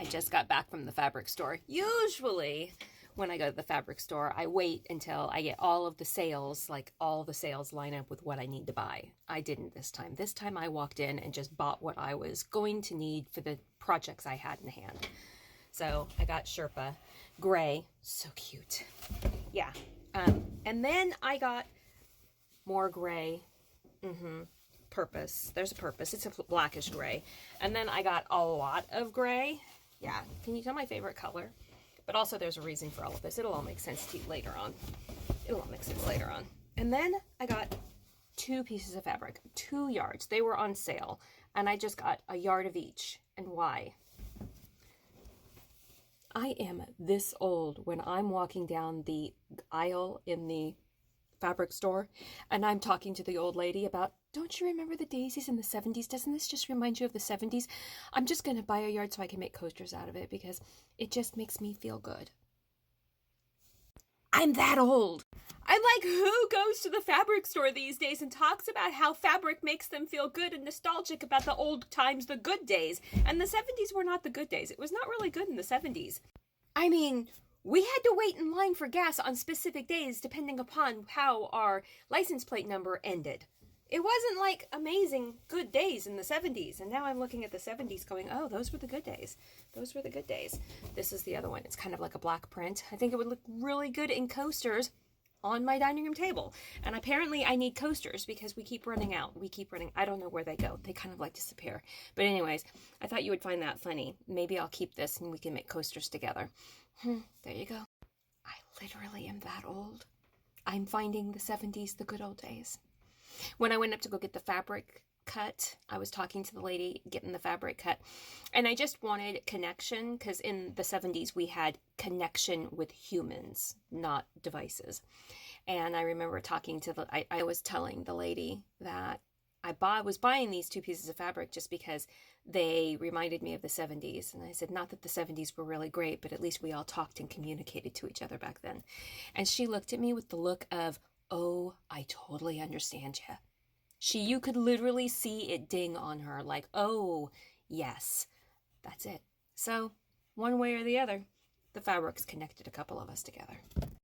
just got back from the fabric store. Usually when I go to the fabric store, I wait until I get all of the sales, like all the sales line up with what I need to buy. I didn't this time. This time I walked in and just bought what I was going to need for the projects I had in hand. So I got Sherpa gray, so cute. Yeah. And then I got more gray. Purpose. There's a purpose. It's a blackish gray. And then I got a lot of gray. Yeah. Can you tell my favorite color? But also there's a reason for all of this. It'll all make sense to you later on. It'll all make sense later on. And then I got 2 pieces of fabric, 2 yards. They were on sale. And I just got a yard of each. And why? I am this old when I'm walking down the aisle in the fabric store and I'm talking to the old lady about, don't you remember the daisies in the 70s? Doesn't this just remind you of the 70s? I'm just going to buy a yard so I can make coasters out of it because it just makes me feel good. I'm that old. I'm like, who goes to the fabric store these days and talks about how fabric makes them feel good and nostalgic about the old times, the good days? And the 70s were not the good days. It was not really good in the 70s. I mean, we had to wait in line for gas on specific days depending upon how our license plate number ended. It wasn't like amazing good days in the 70s. And now I'm looking at the 70s going, oh, those were the good days. Those were the good days. This is the other one. It's kind of like a black print. I think it would look really good in coasters on my dining room table. And apparently I need coasters because we keep running out. I don't know where they go. They kind of like disappear. But anyways, I thought you would find that funny. Maybe I'll keep this and we can make coasters together. There you go. I literally am that old. I'm finding the 70s, the good old days. When I went up to go get the fabric cut, I was talking to the lady getting the fabric cut, and I just wanted connection because in the 70s we had connection with humans, not devices. And I remember talking to I was telling the lady that I was buying these 2 pieces of fabric just because they reminded me of the 70s. And I said, not that the 70s were really great, but at least we all talked and communicated to each other back then. And she looked at me with the look of, oh, I totally understand you. You could literally see it ding on her like, oh, yes, that's it. So one way or the other, the fabric's connected a couple of us together.